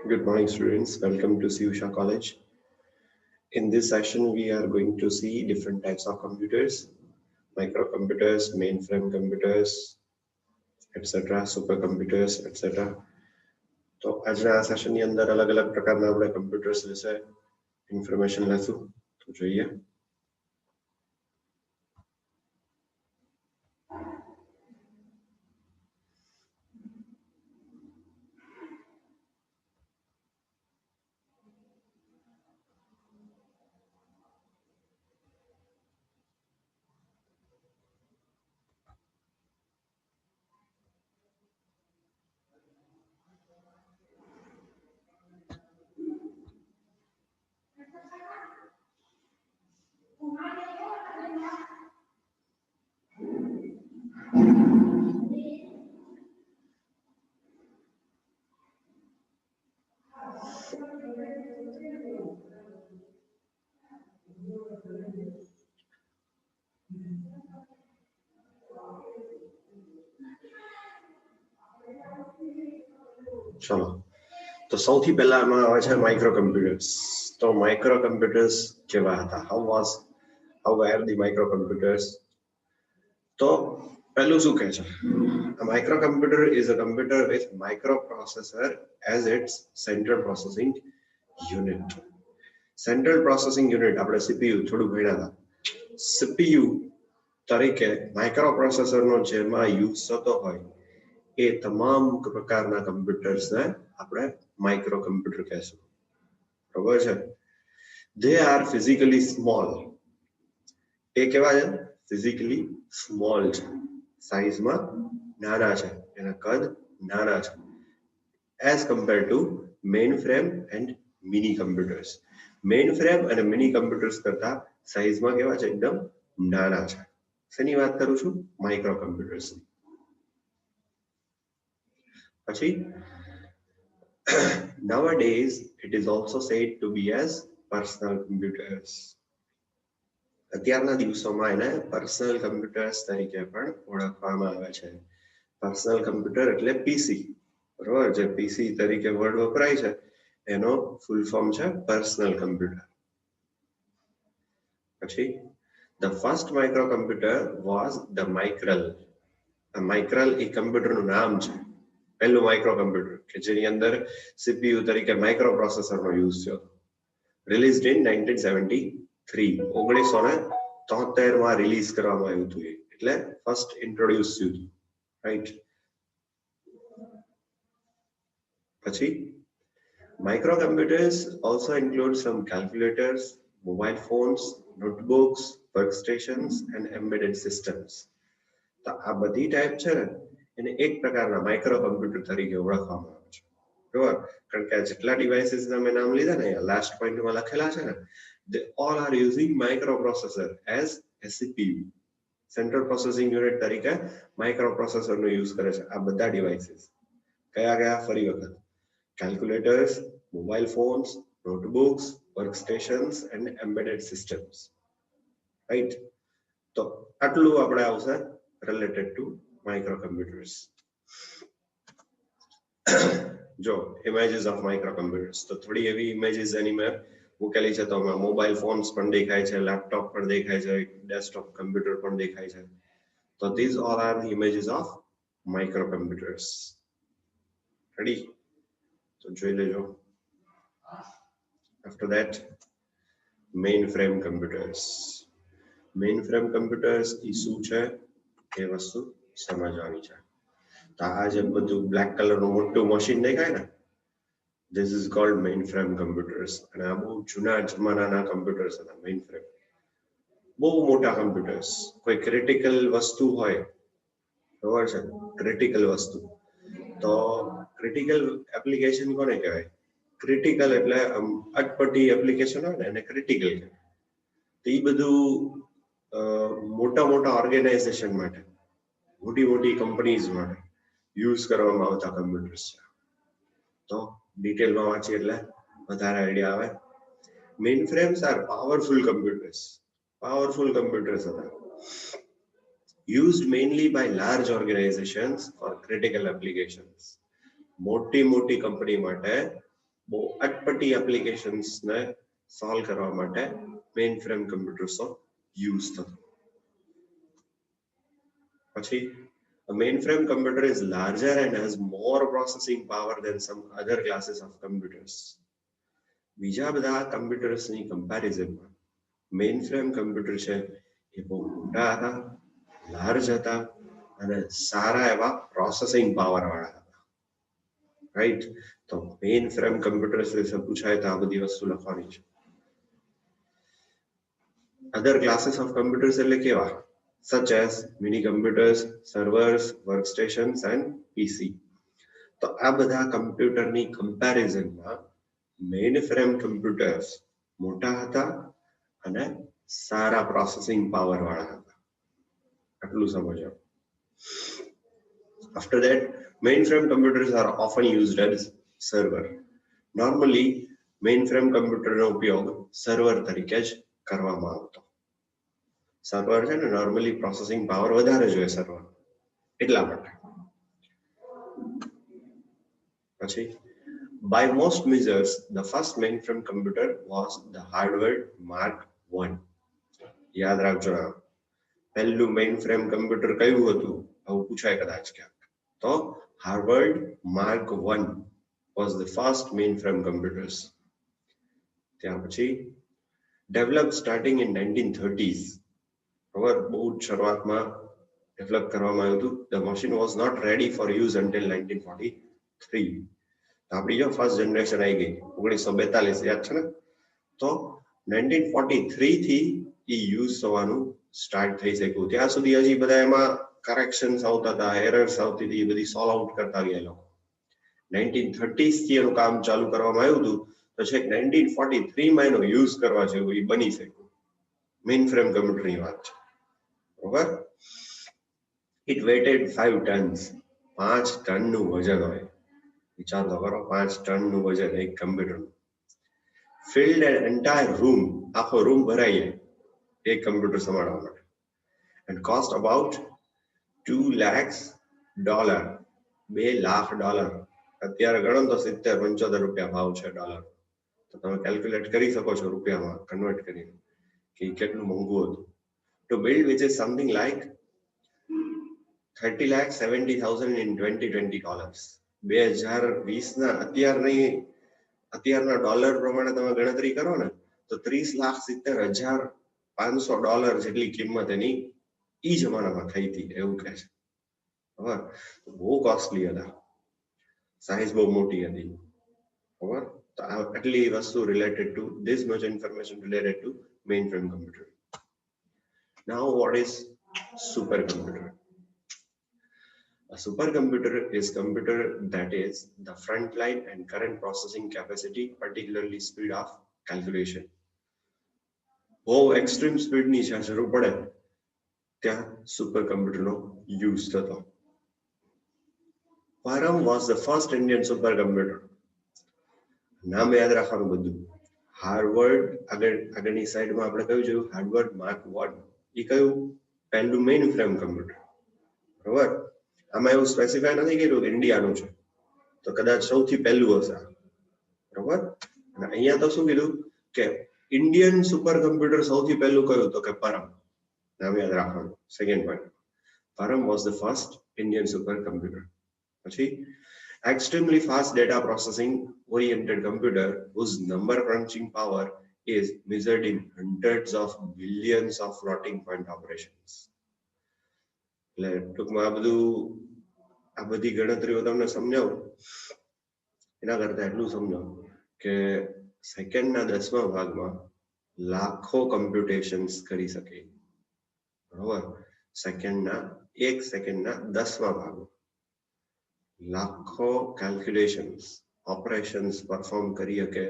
Good morning, students. Welcome to Siusha College. In this session, we are going to see different types of computers, microcomputers, mainframe computers, etc., supercomputers, etc. તો આજના આ સેશનની અંદર અલગ-અલગ પ્રકારના આપણે computers વિશે information લેશું. તો જોઈએ. ચલો, તો સૌથી પહેલા આમાં આવે છે માઇક્રોકમ્પ્યુટર્સ. તો માઇક્રોકમ્પ્યુટર્સ કેવા હતા? How were the microcomputers? તો પહેલું શું કહે છે? A microcomputer is a computer with microprocessor as its central processing unit. Central processing unit આપણે CPU થોડું ભણ્યા હતા. CPU તરીકે માઇક્રોપ્રોસેસરનો જેમાં યુઝ થતો હોય એ તમામ પ્રકારના કમ્પ્યુટર્સને આપણે માઇક્રોકમ્પ્યુટર કહેશું. બરાબર છે? They are physically small. એ કેવા છે? ફિઝિકલી સ્મોલ છે, સાઇઝમાં નાના છે, એના કદ નાના છે, as compare to main frame and mini computers. Main frame અને મિની કમ્પ્યુટર્સ કરતા સાઇઝમાં કેવા છે? એકદમ નાના છે. શેની વાત કરું છું? માઇક્રો કમ્પ્યુટર્સની. પછી nowadays it is also said to be as personal computers. અત્યારના દિવસોમાં એને પર્સનલ કમ્પ્યુટર્સ તરીકે પણ ઓળખવામાં આવે છે. પર્સનલ કમ્પ્યુટર એટલે પીસી, બરોબર? જે પીસી તરીકે વર્ડ વપરાય છે એનો ફૂલ ફોર્મ છે પર્સનલ કમ્પ્યુટર. પછી the first microcomputer was the Micrel. Micrel એ કમ્પ્યુટરનું નામ છે. પહેલું માઇક્રોકમ્પ્યુટર કે જેની અંદર CPU તરીકે માઇક્રોપ્રોસેસરનો યુઝ થયો. Released in 1973. 1973 માં રિલીઝ કરવામાં આવ્યું હતું. એટલે ફર્સ્ટ ઇન્ટ્રોડ્યુસ થયું હતું, રાઈટ? પછી microcomputers also include some calculators, mobile phones, notebooks, workstations and embedded systems. તો આ બધી ટાઈપ છે ને એને એક પ્રકારના માઇક્રોકમ્પ્યુટર તરીકે ઓળખવામાં આવે છે. બરાબર? કારણ કે જેટલા ડિવાઇસીસ તમે નામ લીધા ને લાસ્ટ પોઈન્ટમાં લખેલા છે ને, they all are using microprocessor as a CPU. Central processing unit તરીકે માઇક્રોપ્રોસેસરનો યુઝ કરે છે આ બધા ડિવાઇસીસ. કયા? ફરી વખત, calculators, mobile phones, notebooks, workstations and embedded systems. Right? તો આટલું આપણે આવશે related to microcomputers. જો images of microcomputers, તો થોડી એવી images એની મેં મૂકેલી છે. તો મોબાઈલ ફોન્સ પણ દેખાય છે, લેપટોપ પણ દેખાય છે, ડેસ્કટોપ કમ્પ્યુટર પણ દેખાય છે. તો these all are the images of microcomputers. Ready? તો જોઈ લેજો. After that, mainframe computers. Mainframe computers એ શું છે એ વસ્તુ સમજવાની છે. તો આ જે બધું બ્લેક કલરનું મોટું મશીન દેખાય ને, this is called mainframe computers. અને આ બહુ જૂના જમાનાના કમ્પ્યુટર્સ હતા. mainframe બહુ મોટા કમ્પ્યુટર્સ. કોઈ ક્રિટિકલ વસ્તુ હોય, બરાબર છે? ક્રિટિકલ વસ્તુ, તો ક્રિટિકલ એપ્લિકેશન કોને કહેવાય? ક્રિટિકલ એટલે અટપટી એપ્લિકેશન હોય ને એને ક્રિટિકલ કહેવાય. તો એ બધું મોટા ઓર્ગેનાઇઝેશન માટે, મોટી કંપનીઝ માટે યુઝ કરવામાં આવતા કમ્પ્યુટર્સ છે. તો ડિટેલમાં વાંચીએ એટલે વધારે આઈડિયા આવે. Mainframes are powerful computers હતા, used mainly by large organizations for critical applications. મોટી કંપની માટે બહુ અટપટી એપ્લિકેશન્સ ને સોલ્વ કરવા માટે મેઇન ફ્રેમ કમ્પ્યુટર્સનો યુઝ થતો. પછી a mainframe computer is larger and has more processing power than some other classes of computers. બીજા બધા કમ્પ્યુટર્સની કમ્પેરિઝનમાં મેઇનફ્રેમ કમ્પ્યુટર છે એ બહુ મોટા હતા, લાર્જ હતા અને સારા એવા પ્રોસેસિંગ પાવર વાળા હતા. રાઈટ? તો મેઇનફ્રેમ કમ્પ્યુટર્સ વિશે પૂછાય તો આ બધી વસ્તુ લખવાની છે. અધર ક્લાસીસ ઓફ કમ્પ્યુટર્સ એટલે કેવા? such as mini computers, servers, workstations and PC. તો આ બધા કમ્પ્યુટરની કમ્પેરિઝનમાં મેઇનફ્રેમ કમ્પ્યુટર્સ મોટા હતા અને સારા પ્રોસેસિંગ પાવર વાળા હતા. આટલું સમજો. After that, mainframe computers are often used as server. Normally, mainframe computer નો ઉપયોગ સર્વર તરીકે જ કરવામાં આવતો. સર્વર છે ને નોર્મલી પ્રોસેસિંગ પાવર વધારે જોઈએ સર્વર એટલા માટે. પછી by most measures the first mainframe computer was the Harvard Mark I. યાદ રાખજો, પહેલું મેઇનફ્રેમ કમ્પ્યુટર કયું હતું આવું પૂછાય કદાચ ક્યાંક, તો Harvard Mark I was the first mainframe computers. ત્યાર પછી developed starting in 1930s. બરાબર, બહુ શરૂઆતમાં ડેવલપ કરવામાં આવ્યું હતું. The machine was not ready for use until 1943. આપણી જો ફર્સ્ટ જનરેશન આવી ગઈ 1942, યાદ છે ને? તો 1943 થી એ યુઝ થવાનું સ્ટાર્ટ થઈ શક્યું. ત્યાં સુધી હજી બધા એમાં કરેક્શન્સ આવતા હતા, એરર્સ આવતી હતી, એ બધી સોલ્વ આઉટ કરતા ગયા લોકો. 1930s થી એનું કામ ચાલુ કરવામાં આવ્યું હતું, તો છેક 1943 માં એનો યુઝ કરવા જેવું એ બની શક્યું. મેઇન ફ્રેમ કમ્પ્યુટરની વાત છે. બરાબર? It weighted 5 tons. 5 ટનનું વજન હોય. વિચાર તો કરો, 5 ટનનું વજન એક કમ્પ્યુટરનું. Filled an entire room, આખો રૂમ ભરાઈ જાય એક કમ્પ્યુટર સંભાળવા માટે. And cost about $2 lakhs. $2 lakh. અત્યારે ગણો તો 70-75 રૂપિયા ભાવ છે ડોલર. તો તમે કેલ્ક્યુલેટ કરી શકો છો રૂપિયામાં કન્વર્ટ કરીને કે કેટલું મોંઘું હતું. To build, which is something like $30,70,000 in 2020 dollars. 2020 ના અત્યારના ડોલર પ્રમાણે તમે ગણતરી કરો ને તો $30,70,500 જેટલી કિંમત એની ઈ જમાનામાં થઈ હતી એવું કહે છે. બરાબર? બહુ કોસ્ટલી હતા, સાઇઝ બહુ મોટી હતી. બરાબર? તો આટલી વસ્તુ related to this much information related to mainframe computer. Now, what is supercomputer? A supercomputer is computer that is the frontline and current processing capacity, particularly speed of calculation. બહુ extreme સ્પીડની જ્યાં જરૂર પડે ત્યાં સુપરકમ્પ્યુટરનો યુઝ થતો. Param was the first Indian supercomputer. નામ યાદ રાખવાનું બધું. હાર્વર્ડ આગળની સાઈડમાં આપણે કયું જોયું? Harvard mark I. એ કયું? પહેલું મેઇન ફ્રેમ કમ્પ્યુટર. બરોબર? આમાં એવું સ્પેસિફાય નથી કર્યું કે ઇન્ડિયાનું છે, તો કદાચ સૌથી પહેલું હશે. બરોબર? અને અહીંયા તો શું કીધું કે ઇન્ડિયન સુપર કમ્પ્યુટર સૌથી પહેલું કયું? તો કે પરમ. નામ યાદ રાખવાનું. Second point, Param was the first Indian super computer. પછી extremely fast data processing oriented computer whose number crunching power is measured in hundreds of billions of floating point operations. એટલે ટૂંકમાં આ બધી ગણતરીઓ તમને સમજાવું એના કરતા એટલું સમજાવું કે સેકન્ડના 10મા ભાગમાં લાખો કમ્પ્યુટેશન્સ કરી શકે. બરોબર? સેકન્ડના 1 સેકન્ડના 10મા ભાગમાં લાખો કેલ્ક્યુલેશન્સ ઓપરેશન્સ પરફોર્મ કરી શકે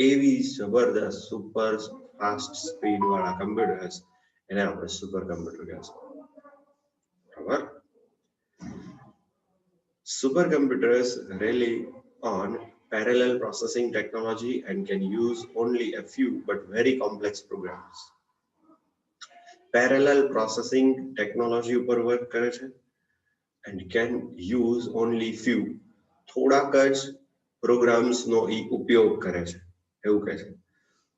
એવી જબરદસ્ત સુપર ફાસ્ટ સ્પીડ વાળા કમ્પ્યુટર્સ એને આપણે સુપર કમ્પ્યુટર કહેશું. બરાબર? Supercomputers rely on parallel processing technology and can use only a few but very complex programs. Parallel processing technology ઉપર વર્ક કરે છે and can use only few, થોડાક જ પ્રોગ્રામ્સ નો ઈ ઉપયોગ કરે છે એવું કહે છે.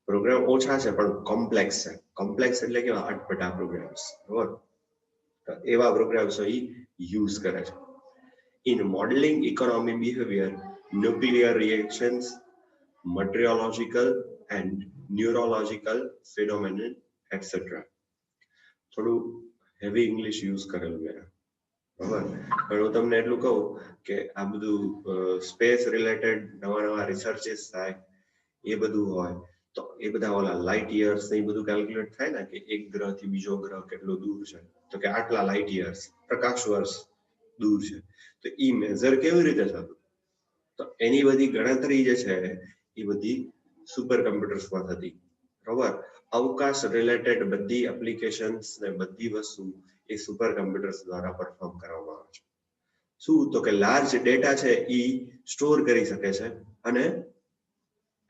પ્રોગ્રામ ઓછા છે પણ કોમ્પ્લેક્સ છે. કોમ્પ્લેક્સ એટલે કેવા અટપટા પ્રોગ્રામ્સ, બરોબર? તો એવા પ્રોગ્રામ્સ ઈ યુઝ કરે છે. In modeling economic behavior, nuclear reactions, meteorological and neurological phenomenon, etc. થોડું હેવી ઇંગ્લિશ યુઝ કરેલું છે, બરાબર? પણ હું તમને એટલું કહું કે આ બધું સ્પેસ રિલેટેડ નવા રિસર્ચીસ થાય એ બધું હોય તો એ બધા ઓલા લાઇટ યર્સ ને એ બધું કેલ્ક્યુલેટ થાય ને કે એક ગ્રહ થી બીજો ગ્રહ કેટલો દૂર છે, તો કે આટલા લાઇટ યર્સ, પ્રકાશ વર્ષ દૂર છે, તો ઈ મેઝર કેવી રીતે થતું? તો એની બધી ગણતરી જે છે એ બધી સુપર કમ્પ્યુટર્સમાં થતી, બરોબર? અવકાશ રિલેટેડ બધી એપ્લિકેશન્સ ને બધી વસ્તુ એ સુપર કમ્પ્યુટર્સ દ્વારા પરફોર્મ કરવામાં આવે છે. શું? તો કે લાર્જ ડેટા છે ઈ સ્ટોર કરી શકે છે અને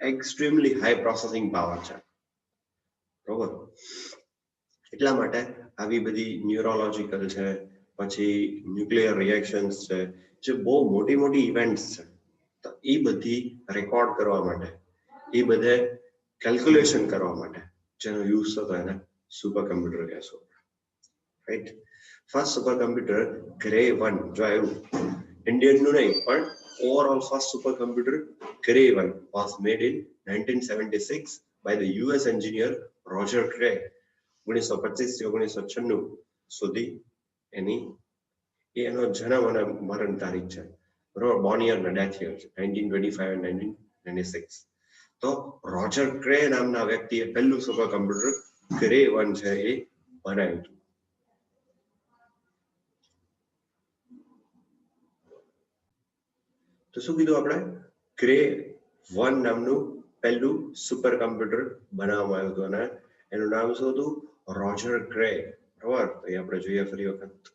એક્સ્ટ્રીમલી હાઈ પ્રોસેસિંગ પાવર છે, બરોબર? એટલા માટે આવી બધી ન્યુરોલોજીકલ છે, પછી ન્યુક્લિયર રિએક્શન્સ છે, જે બહુ મોટી ઇવેન્ટ્સ છે, તો એ બધી રેકોર્ડ કરવા માટે, એ બધે કેલ્ક્યુલેશન કરવા માટે જેનો યુઝ થતો એને સુપર કમ્પ્યુટર કહેશો, right? First super computer grey 1, જો આવ્યું ઇન્ડિયન નું નહીં પણ overall first super computer grey 1 was made in 1976 by the US engineer Roger Cray. 1925 થી 1996 સુધી એનો જન્મ અને મરણ તારીખ છે, બરોબર? બોર્ન યર અને ડેથ યર 1925 અને 1996. તો રોજર ક્રે નામના વ્યક્તિએ પહેલું સુપર કમ્પ્યુટર ગ્રે 1 છે એ બનાવ્યું હતું. તો શું કીધું આપણે? ગ્રે 1 નામનું પહેલું સુપર કમ્પ્યુટર બનાવવામાં આવ્યું હતું અને એનું નામ શું હતું? રોજર ક્રે, બરોબર? તો એ આપણે જોઈએ ફરી વખત.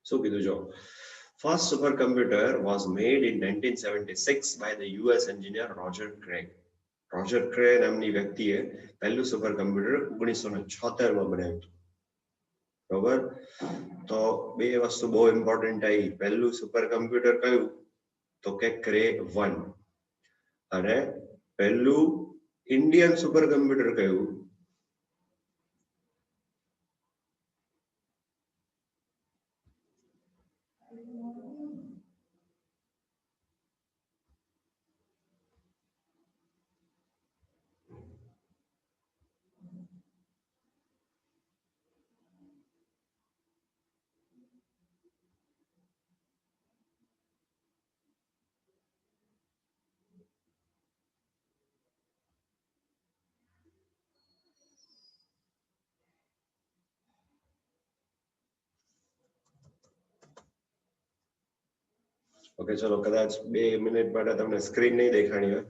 શું કીધું? જો first supercomputer was made in 1976 by the US engineer Roger Cray. Roger Cray નામની વ્યક્તિએ પહેલું સુપર કમ્પ્યુટર 1976 માં બનાવ્યું હતું, બરોબર? તો બે વસ્તુ બહુ ઇમ્પોર્ટન્ટ આવી. પહેલું સુપર કમ્પ્યુટર કયું? તો કે ક્રે 1. અને પહેલું ઇન્ડિયન સુપર કમ્પ્યુટર કયું? ઓકે, ચલો કદાચ 2 મિનિટ માટે તમને સ્ક્રીન નહીં દેખાણી હોય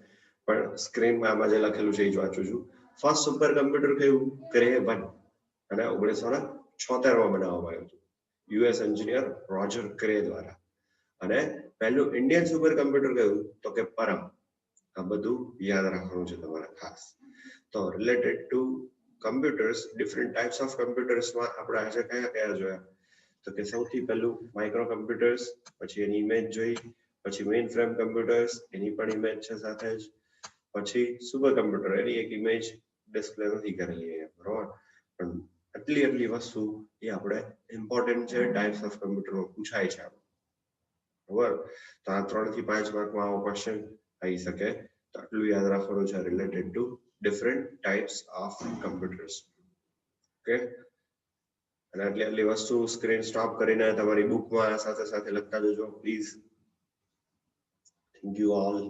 પણ સ્ક્રીનમાં આમાં જે લખેલું છે એ જ વાંચું છું. ફર્સ્ટ સુપર કમ્પ્યુટર કયું? ગ્રે 1 અને 1976 માં બનાવવામાં આવ્યું હતું યુએસ એન્જિનિયર રોજર ક્રે દ્વારા. અને પહેલું ઇન્ડિયન સુપર કમ્પ્યુટર કયું? તો કે પરમ. આ બધું યાદ રાખવાનું છે તમારે ખાસ. તો related to computers, different types of કમ્પ્યુટર્સમાં આપણે આજે કયા જોયા? તો કે સૌથી પહેલું માઇક્રો કમ્પ્યુટર્સ, પછી એની ઇમેજ જોઈ, પછી મેઇન ફ્રેમ કમ્પ્યુટર્સ, એની પણ ઇમેજ છે સાથે જ, પછી સુપર કમ્પ્યુટર, એની એક ઇમેજ ડિસ્પ્લે નથી કરેલી અહીંયા, બરોબર? પણ આટલી વસ્તુ એ આપણે ઇમ્પોર્ટન્ટ છે, ટાઈપ્સ ઓફ કમ્પ્યુટરમાં પૂછાય છે, બરોબર? તો આ 3 થી 5 માર્કમાં આવો ક્વેશ્ચન આવી શકે, તો આટલું યાદ રાખવાનું છે related to different types of computers. Okay, અને આટલી વસ્તુ સ્ક્રીન સ્ટોપ કરીને તમારી બુકમાં સાથે લખતા જજો પ્લીઝ. Thank you all.